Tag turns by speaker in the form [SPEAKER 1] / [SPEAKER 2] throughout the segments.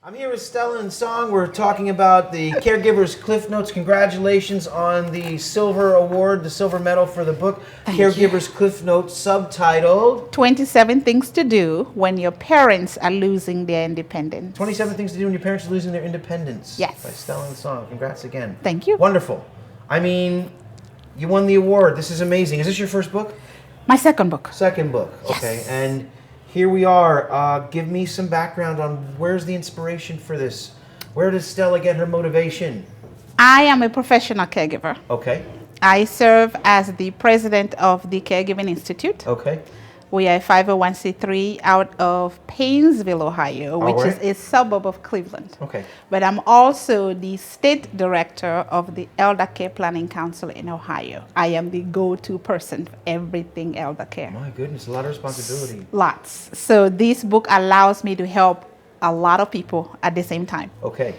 [SPEAKER 1] I'm here with Stella and Nsong. We're talking about the Caregivers Cliff Notes. Congratulations on the Silver Award, the Silver Medal for the book.
[SPEAKER 2] Thank
[SPEAKER 1] Caregivers Cliff Notes, subtitled
[SPEAKER 2] 27 Things to Do When Your Parents Are Losing Their Independence.
[SPEAKER 1] 27 Things to Do When Your Parents Are Losing Their Independence.
[SPEAKER 2] Yes.
[SPEAKER 1] By Stella and Nsong. Congrats again.
[SPEAKER 2] Thank you.
[SPEAKER 1] Wonderful. I mean, you won the award. This is amazing. Is this your first book?
[SPEAKER 2] My second book.
[SPEAKER 1] Second book.
[SPEAKER 2] Yes.
[SPEAKER 1] Okay. And here we are. Give me some background on where's the inspiration for this? Where does Stella get her motivation?
[SPEAKER 2] I am a professional caregiver.
[SPEAKER 1] Okay.
[SPEAKER 2] I serve as the president of the Caregiving Institute.
[SPEAKER 1] Okay.
[SPEAKER 2] We are a 501c3 out of Painesville, Ohio, which
[SPEAKER 1] right.
[SPEAKER 2] is a suburb of Cleveland.
[SPEAKER 1] Okay.
[SPEAKER 2] But I'm also the state director of the Elder Care Planning Council in Ohio. I am the go-to person for everything elder care.
[SPEAKER 1] My goodness, a lot of responsibility.
[SPEAKER 2] Lots. So this book allows me to help a lot of people at the same time.
[SPEAKER 1] Okay.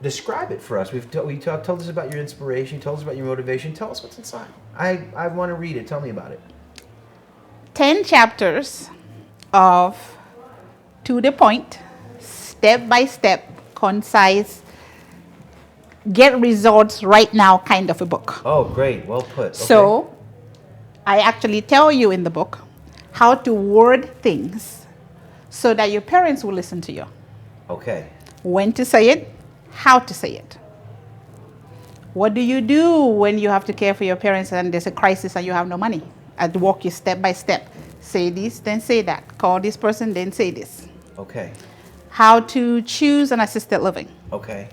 [SPEAKER 1] Describe it for us. Told us about your inspiration, told us about your motivation. Tell us what's inside. I want to read it. Tell me about it.
[SPEAKER 2] 10 chapters of to the point, step-by-step, concise, get results right now kind of a book.
[SPEAKER 1] Oh, great. Well put. Okay.
[SPEAKER 2] So I actually tell you in the book how to word things so that your parents will listen to you.
[SPEAKER 1] Okay.
[SPEAKER 2] When to say it, how to say it. What do you do when you have to care for your parents and there's a crisis and you have no money? I'd walk you step by step. Say this, then say that. Call this person, then say this.
[SPEAKER 1] Okay.
[SPEAKER 2] How to choose an assisted living.
[SPEAKER 1] Okay.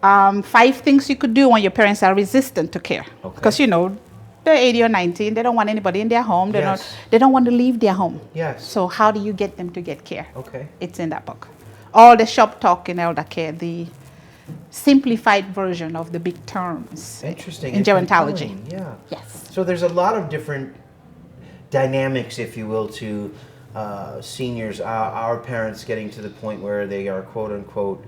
[SPEAKER 2] 5 things you could do when your parents are resistant to care.
[SPEAKER 1] Okay.
[SPEAKER 2] Because, you know, they're 80 or 90 and they don't want anybody in their home.
[SPEAKER 1] Yes.
[SPEAKER 2] They don't want to leave their home.
[SPEAKER 1] Yes.
[SPEAKER 2] So how do you get them to get care?
[SPEAKER 1] Okay.
[SPEAKER 2] It's in that book. All the shop talk in elder care, the simplified version of the big terms.
[SPEAKER 1] Interesting.
[SPEAKER 2] In gerontology.
[SPEAKER 1] Compelling. Yeah.
[SPEAKER 2] Yes.
[SPEAKER 1] So there's a lot of different dynamics, if you will, to seniors, our parents getting to the point where they are quote unquote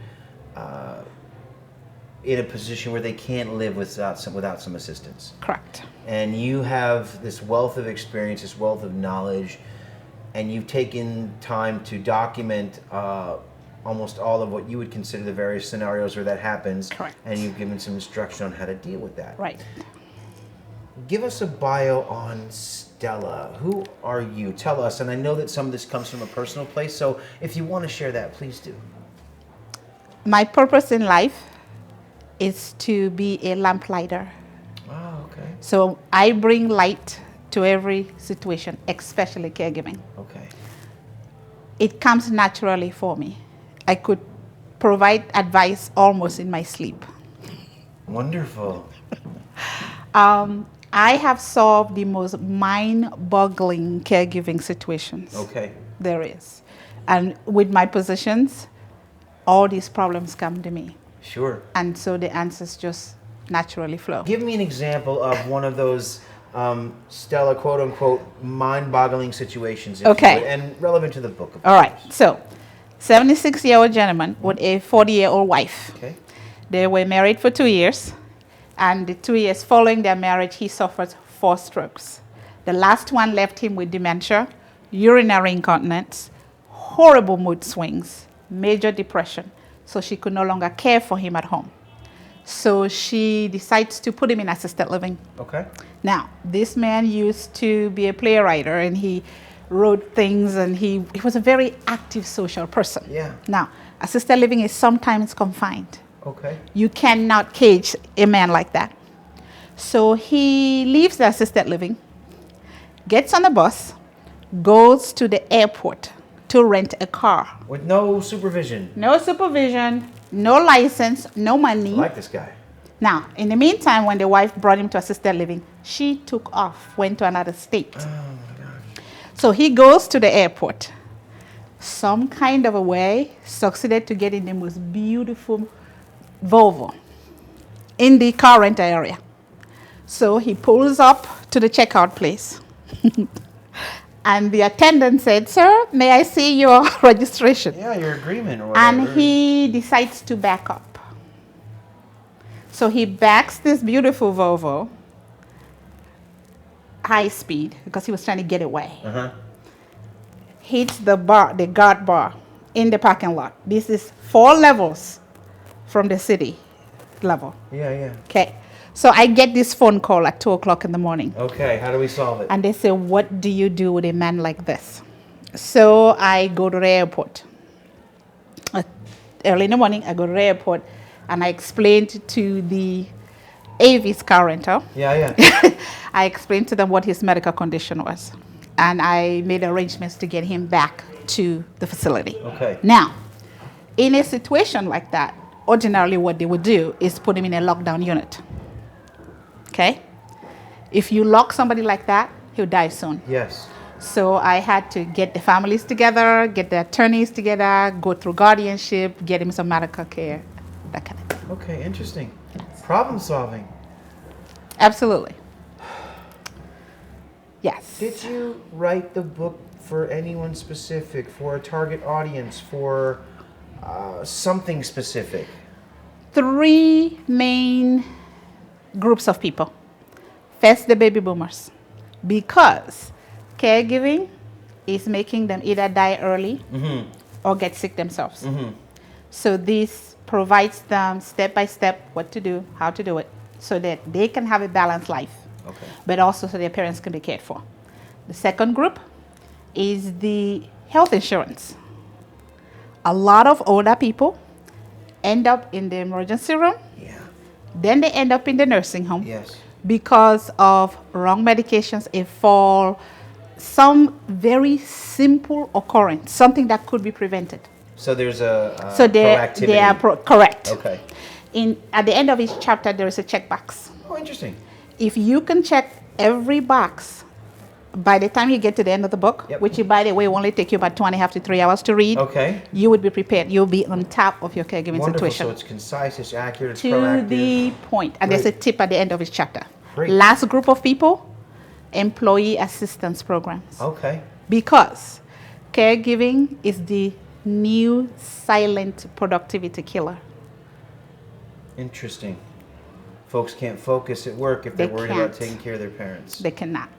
[SPEAKER 1] in a position where they can't live without some assistance.
[SPEAKER 2] Correct.
[SPEAKER 1] And you have this wealth of experience, this wealth of knowledge, and you've taken time to document almost all of what you would consider the various scenarios where that happens.
[SPEAKER 2] Correct.
[SPEAKER 1] And you've given some instruction on how to deal with that.
[SPEAKER 2] Right.
[SPEAKER 1] Give us a bio on Stella. Who are you? Tell us. And I know that some of this comes from a personal place, so if you want to share that, please do.
[SPEAKER 2] My purpose in life is to be a lamplighter.
[SPEAKER 1] Oh, okay.
[SPEAKER 2] So I bring light to every situation, especially caregiving.
[SPEAKER 1] Okay. It
[SPEAKER 2] comes naturally for me. I could provide advice almost in my sleep.
[SPEAKER 1] Wonderful.
[SPEAKER 2] I have solved the most mind-boggling caregiving situations
[SPEAKER 1] Okay.
[SPEAKER 2] there is. And with my positions, all these problems come to me.
[SPEAKER 1] Sure.
[SPEAKER 2] And so the answers just naturally flow.
[SPEAKER 1] Give me an example of one of those Stella, quote unquote, mind-boggling situations, if
[SPEAKER 2] Okay.
[SPEAKER 1] you would, and relevant to the book. Of
[SPEAKER 2] All right.
[SPEAKER 1] course.
[SPEAKER 2] So, 76-year-old gentleman with a 40-year-old wife.
[SPEAKER 1] Okay.
[SPEAKER 2] They were married for 2 years. And the 2 years following their marriage, he suffered 4 strokes. The last one left him with dementia, urinary incontinence, horrible mood swings, major depression. So she could no longer care for him at home. So she decides to put him in assisted living.
[SPEAKER 1] Okay.
[SPEAKER 2] Now, this man used to be a playwright and he wrote things and he was a very active social person.
[SPEAKER 1] Yeah.
[SPEAKER 2] Now, assisted living is sometimes confined.
[SPEAKER 1] Okay.
[SPEAKER 2] You cannot cage a man like that. So he leaves the assisted living, gets on a bus, goes to the airport to rent a car.
[SPEAKER 1] With no supervision.
[SPEAKER 2] No supervision, no license, no money.
[SPEAKER 1] I like this guy.
[SPEAKER 2] Now, in the meantime, when the wife brought him to assisted living, she took off, went to another state.
[SPEAKER 1] Oh my gosh.
[SPEAKER 2] So he goes to the airport. Some kind of a way, succeeded to get in the most beautiful Volvo in the car rental area. So he pulls up to the checkout place. And the attendant said, "Sir, may I see your registration?"
[SPEAKER 1] Yeah, your agreement or whatever.
[SPEAKER 2] And he decides to back up. So he backs this beautiful Volvo, high speed, because he was trying to get away.
[SPEAKER 1] Uh-huh.
[SPEAKER 2] Hits the bar, the guard bar, in the parking lot. This is 4 levels from the city level.
[SPEAKER 1] Yeah.
[SPEAKER 2] Okay. So I get this phone call at 2 o'clock in the morning.
[SPEAKER 1] Okay, how do we solve it?
[SPEAKER 2] And they say, what do you do with a man like this? So I go to the airport. Early in the morning, I go to the airport and I explained to the AV's car rental.
[SPEAKER 1] Yeah.
[SPEAKER 2] I explained to them what his medical condition was. And I made arrangements to get him back to the facility.
[SPEAKER 1] Okay.
[SPEAKER 2] Now, in a situation like that, ordinarily what they would do is put him in a lockdown unit. Okay? If you lock somebody like that, he'll die soon.
[SPEAKER 1] Yes.
[SPEAKER 2] So I had to get the families together, get the attorneys together, go through guardianship, get him some medical care, that kind of thing.
[SPEAKER 1] Okay, interesting. Problem solving.
[SPEAKER 2] Absolutely. Yes.
[SPEAKER 1] Did you write the book for anyone specific, for a target audience, for something specific?
[SPEAKER 2] 3 main groups of people. First, the baby boomers, because caregiving is making them either die early or get sick themselves. So this provides them step by step what to do, how to do it, so that they can have a balanced life, but also so their parents can be cared for. The second group is the health insurance. A lot of older people end up in the emergency room.
[SPEAKER 1] Yeah.
[SPEAKER 2] Then they end up in the nursing home.
[SPEAKER 1] Yes.
[SPEAKER 2] Because of wrong medications, a fall, some very simple occurrence, something that could be prevented.
[SPEAKER 1] So there's a
[SPEAKER 2] So they
[SPEAKER 1] proactivity.
[SPEAKER 2] are correct.
[SPEAKER 1] Okay.
[SPEAKER 2] At the end of each chapter, there is a check box.
[SPEAKER 1] Oh, interesting.
[SPEAKER 2] If you can check every box by the time you get to the end of the book, which, by the way, will only take you about 2.5 to 3 hours to read,
[SPEAKER 1] Okay.
[SPEAKER 2] you would be prepared. You'll be on top of your caregiving
[SPEAKER 1] Wonderful.
[SPEAKER 2] situation.
[SPEAKER 1] So it's concise, it's accurate, it's
[SPEAKER 2] To
[SPEAKER 1] proactive.
[SPEAKER 2] the point. And there's a
[SPEAKER 1] Great.
[SPEAKER 2] tip at the end of each chapter.
[SPEAKER 1] Great.
[SPEAKER 2] Last group of people, employee assistance programs.
[SPEAKER 1] Okay.
[SPEAKER 2] Because caregiving is the new silent productivity killer.
[SPEAKER 1] Interesting. Folks can't focus at work if they're
[SPEAKER 2] They
[SPEAKER 1] worried about
[SPEAKER 2] can't.
[SPEAKER 1] taking care of their parents.
[SPEAKER 2] They cannot.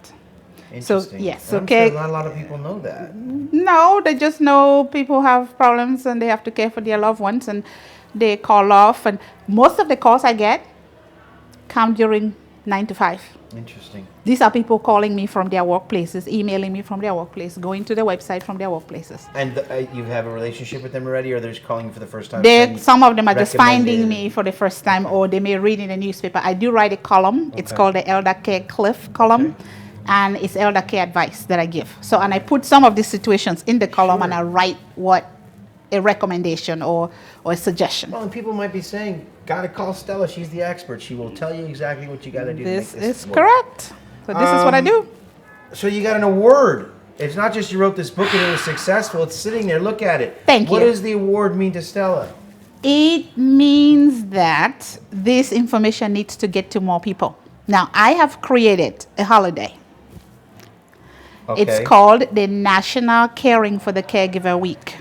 [SPEAKER 1] Interesting.
[SPEAKER 2] yes,
[SPEAKER 1] And I'm
[SPEAKER 2] okay.
[SPEAKER 1] sure not a lot of people know that.
[SPEAKER 2] No, they just know people have problems and they have to care for their loved ones and they call off. And most of the calls I get come during 9 to 5.
[SPEAKER 1] Interesting.
[SPEAKER 2] These are people calling me from their workplaces, emailing me from their workplace, going to the website from their workplaces.
[SPEAKER 1] And you have a relationship with them already, or they're just calling you for the first time?
[SPEAKER 2] Some of them are just finding
[SPEAKER 1] recommended?
[SPEAKER 2] me for the first time, or they may read in the newspaper. I do write a column. It's called the Elder Care Cliff column. And it's elder care advice that I give. So, and I put some of these situations in the column and I write a recommendation or a suggestion.
[SPEAKER 1] Well, and people might be saying, gotta call Stella, she's the expert. She will tell you exactly what you gotta do
[SPEAKER 2] This
[SPEAKER 1] to make this
[SPEAKER 2] is
[SPEAKER 1] work.
[SPEAKER 2] correct. So this is what I do.
[SPEAKER 1] So you got an award. It's not just you wrote this book and it was successful. It's sitting there. Look at it.
[SPEAKER 2] Thank
[SPEAKER 1] What
[SPEAKER 2] you.
[SPEAKER 1] does the award mean to Stella?
[SPEAKER 2] It means that this information needs to get to more people. Now, I have created a holiday.
[SPEAKER 1] Okay.
[SPEAKER 2] It's called the National Caring for the Caregiver Week.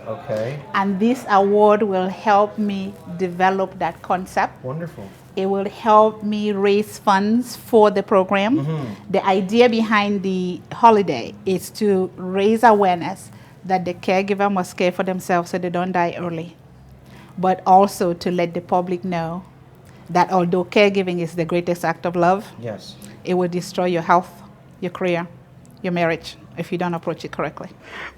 [SPEAKER 1] Okay.
[SPEAKER 2] And this award will help me develop that concept.
[SPEAKER 1] Wonderful.
[SPEAKER 2] It will help me raise funds for the program. The idea behind the holiday is to raise awareness that the caregiver must care for themselves so they don't die early. But also to let the public know that although caregiving is the greatest act of love,
[SPEAKER 1] Yes.
[SPEAKER 2] it will destroy your health, your career, your marriage, if you don't approach it correctly.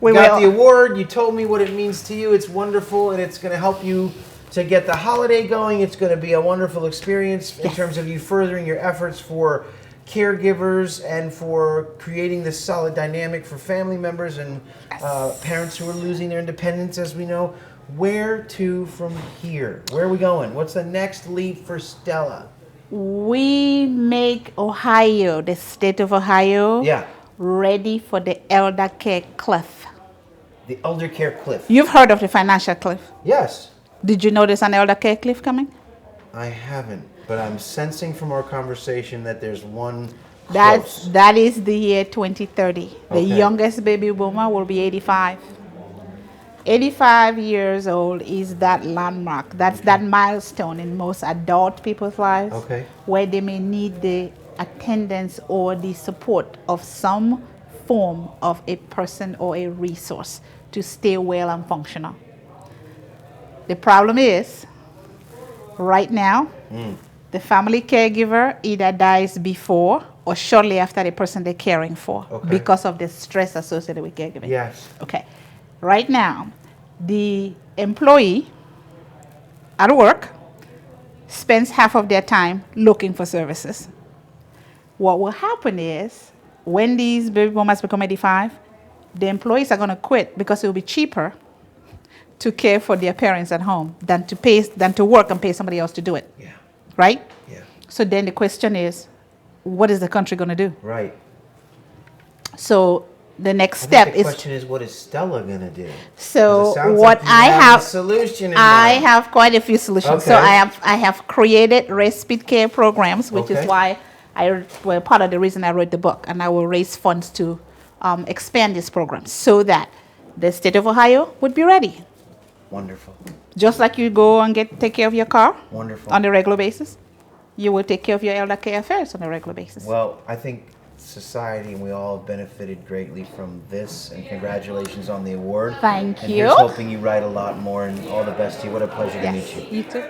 [SPEAKER 1] You got the award. You told me what it means to you. It's wonderful, and it's going to help you to get the holiday going. It's going to be a wonderful experience in terms of you furthering your efforts for caregivers and for creating this solid dynamic for family members and parents who are losing their independence, as we know. Where to from here? Where are we going? What's the next leap for Stella?
[SPEAKER 2] We make Ohio, the state of Ohio, ready for the elder care cliff.
[SPEAKER 1] The elder care cliff.
[SPEAKER 2] You've heard of the financial cliff.
[SPEAKER 1] Yes.
[SPEAKER 2] Did you know there's an elder care cliff coming?
[SPEAKER 1] I haven't, but I'm sensing from our conversation that there's one close.
[SPEAKER 2] That is the year 2030. The
[SPEAKER 1] Okay.
[SPEAKER 2] youngest baby boomer will be 85. 85 years old is that landmark. That's that milestone in most adult people's lives where they may need the attendance or the support of some form of a person or a resource to stay well and functional. The problem is, right now, the family caregiver either dies before or shortly after the person they're caring for because of the stress associated with caregiving.
[SPEAKER 1] Yes.
[SPEAKER 2] Okay. Right now, the employee at work spends half of their time looking for services. What will happen is, when these baby boomers become 85, the employees are going to quit because it will be cheaper to care for their parents at home than to work and pay somebody else to do it.
[SPEAKER 1] Yeah.
[SPEAKER 2] Right?
[SPEAKER 1] Yeah.
[SPEAKER 2] So then the question is, what is the country going to do?
[SPEAKER 1] Right.
[SPEAKER 2] So the next
[SPEAKER 1] I
[SPEAKER 2] step
[SPEAKER 1] think the
[SPEAKER 2] is.
[SPEAKER 1] question is, what is Stella gonna do? 'Cause
[SPEAKER 2] So
[SPEAKER 1] it sounds
[SPEAKER 2] what
[SPEAKER 1] like you
[SPEAKER 2] I have,
[SPEAKER 1] a solution in
[SPEAKER 2] I
[SPEAKER 1] mind.
[SPEAKER 2] have quite a few solutions. So
[SPEAKER 1] Okay.
[SPEAKER 2] I have created respite care programs, which is
[SPEAKER 1] Okay.
[SPEAKER 2] why well, part of the reason I wrote the book, and I will raise funds to expand this program so that the state of Ohio would be ready.
[SPEAKER 1] Wonderful.
[SPEAKER 2] Just like you go and take care of your car
[SPEAKER 1] Wonderful.
[SPEAKER 2] on a regular basis, you will take care of your elder care affairs on a regular basis.
[SPEAKER 1] Well, I think society and we all have benefited greatly from this, and congratulations on the award.
[SPEAKER 2] Thank
[SPEAKER 1] and
[SPEAKER 2] you.
[SPEAKER 1] Here's hoping you write a lot more, and all the best to you. What a pleasure to meet
[SPEAKER 2] Yes,
[SPEAKER 1] you.
[SPEAKER 2] you too.